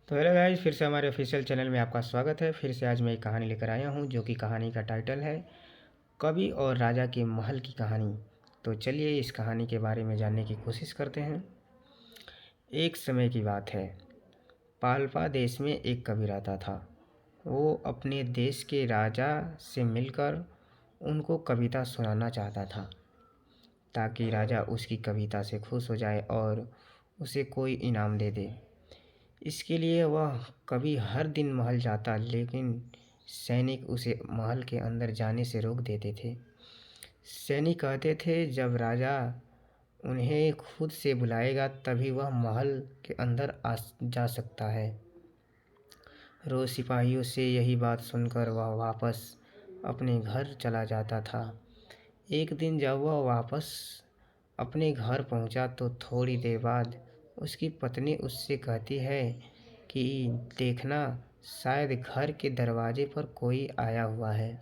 तो hello guys, फिर से हमारे ऑफिशियल चैनल में आपका स्वागत है। फिर से आज मैं एक कहानी लेकर आया हूँ, जो कि कहानी का टाइटल है कवि और राजा के महल की कहानी। तो चलिए इस कहानी के बारे में जानने की कोशिश करते हैं। एक समय की बात है। पाल्पा देश में एक कवि रहता था। वो अपने देश के राजा से मिलकर उनको कविता सुनाना चाहता था, ताकि राजा उसकी कविता से खुश हो जाए और उसे कोई इनाम दे दे। इसके लिए वह कभी हर दिन महल जाता, लेकिन सैनिक उसे महल के अंदर जाने से रोक देते थे। सैनिक कहते थे जब राजा उन्हें खुद से बुलाएगा तभी वह महल के अंदर आ जा सकता है। रोज सिपाहियों से यही बात सुनकर वह वापस अपने घर चला जाता था। एक दिन जब वह वापस अपने घर पहुंचा तो थोड़ी देर बाद उसकी पत्नी उससे कहती है कि देखना, शायद घर के दरवाजे पर कोई आया हुआ है।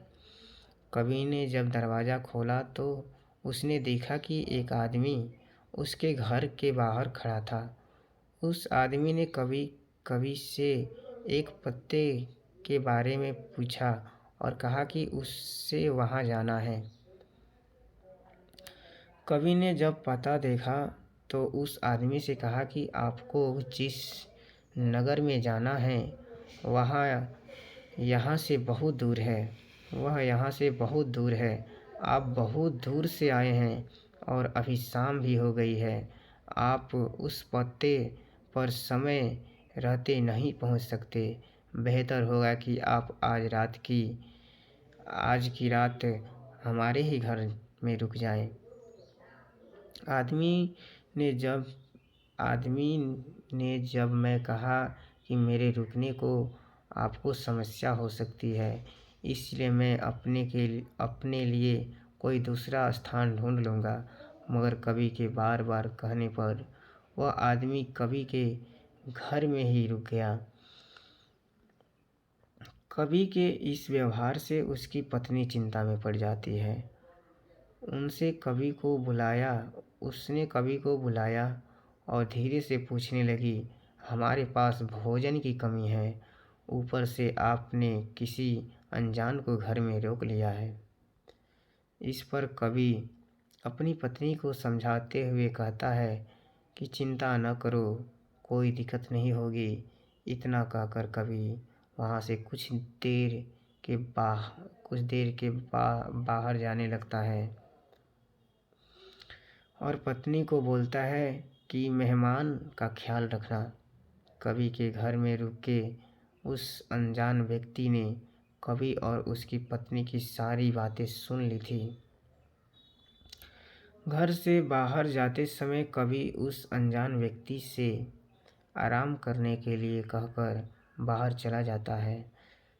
कवि ने जब दरवाज़ा खोला तो उसने देखा कि एक आदमी उसके घर के बाहर खड़ा था। उस आदमी ने कवि कवि से एक पत्ते के बारे में पूछा और कहा कि उससे वहाँ जाना है। कवि ने जब पता देखा तो उस आदमी से कहा कि आपको जिस नगर में जाना है वहाँ यहाँ से बहुत दूर है। वह यहाँ से बहुत दूर है। आप बहुत दूर से आए हैं और अभी शाम भी हो गई है। आप उस पते पर समय रहते नहीं पहुँच सकते। बेहतर होगा कि आप आज की रात हमारे ही घर में रुक जाएं। आदमी ने जब आदमी ने जब मैं कहा कि मेरे रुकने को आपको समस्या हो सकती है, इसलिए मैं अपने लिए कोई दूसरा स्थान ढूंढ लूँगा। मगर कवि के बार बार कहने पर वह आदमी कवि के घर में ही रुक गया। कवि के इस व्यवहार से उसकी पत्नी चिंता में पड़ जाती है। उसने कवि को बुलाया और धीरे से पूछने लगी, हमारे पास भोजन की कमी है, ऊपर से आपने किसी अनजान को घर में रोक लिया है। इस पर कवि अपनी पत्नी को समझाते हुए कहता है कि चिंता न करो, कोई दिक्कत नहीं होगी। इतना कहकर कवि वहाँ से कुछ देर के बाहर जाने लगता है और पत्नी को बोलता है कि मेहमान का ख्याल रखना। कवि के घर में रुके उस अनजान व्यक्ति ने कवि और उसकी पत्नी की सारी बातें सुन ली थी। घर से बाहर जाते समय कवि उस अनजान व्यक्ति से आराम करने के लिए कहकर बाहर चला जाता है।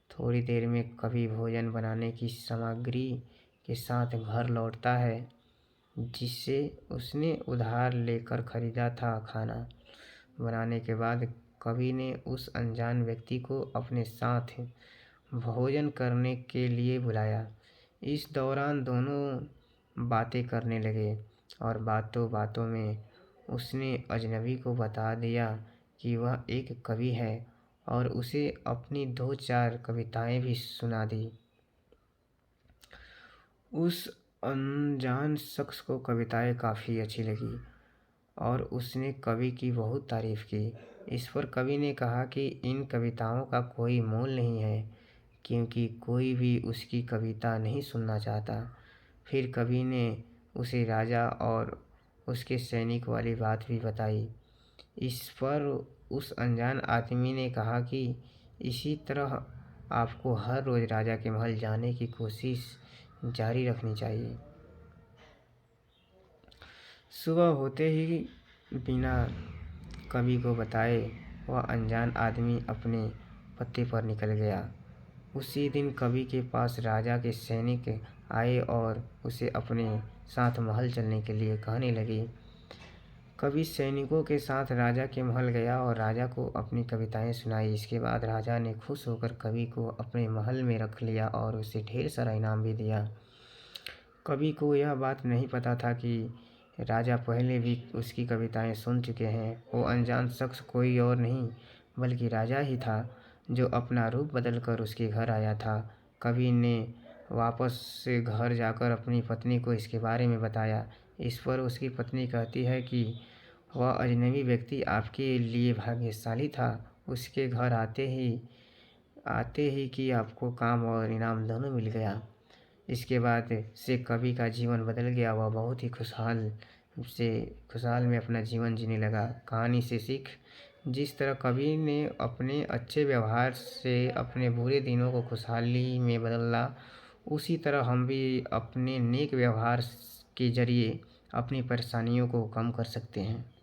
थोड़ी देर में कवि भोजन बनाने की सामग्री के साथ घर लौटता है, जिसे उसने उधार लेकर खरीदा था। खाना बनाने के बाद कवि ने उस अनजान व्यक्ति को अपने साथ भोजन करने के लिए बुलाया। इस दौरान दोनों बातें करने लगे और बातों बातों में उसने अजनबी को बता दिया कि वह एक कवि है और उसे अपनी 2-4 कविताएं भी सुना दी। उस अनजान शख्स को कविताएं काफ़ी अच्छी लगी और उसने कवि की बहुत तारीफ़ की। इस पर कवि ने कहा कि इन कविताओं का कोई मोल नहीं है, क्योंकि कोई भी उसकी कविता नहीं सुनना चाहता। फिर कवि ने उसे राजा और उसके सैनिक वाली बात भी बताई। इस पर उस अनजान आदमी ने कहा कि इसी तरह आपको हर रोज़ राजा के महल जाने की कोशिश जारी रखनी चाहिए। सुबह होते ही बिना कवि को बताए वह अनजान आदमी अपने पत्ते पर निकल गया। उसी दिन कवि के पास राजा के सैनिक आए और उसे अपने साथ महल चलने के लिए कहने लगे। कवि सैनिकों के साथ राजा के महल गया और राजा को अपनी कविताएं सुनाई। इसके बाद राजा ने खुश होकर कवि को अपने महल में रख लिया और उसे ढेर सारा इनाम भी दिया। कवि को यह बात नहीं पता था कि राजा पहले भी उसकी कविताएं सुन चुके हैं। वो अनजान शख्स कोई और नहीं बल्कि राजा ही था जो अपना रूप बदल कर उसके घर आया था। कवि ने वापस से घर जाकर अपनी पत्नी को इसके बारे में बताया। इस पर उसकी पत्नी कहती है कि वह अजनबी व्यक्ति आपके लिए भाग्यशाली था। उसके घर आते ही कि आपको काम और इनाम दोनों मिल गया। इसके बाद से कवि का जीवन बदल गया। वह बहुत ही खुशहाल में अपना जीवन जीने लगा। कहानी से सीख, जिस तरह कवि ने अपने अच्छे व्यवहार से अपने बुरे दिनों को खुशहाली में बदला, उसी तरह हम भी अपने नेक व्यवहार के जरिए अपनी परेशानियों को कम कर सकते हैं।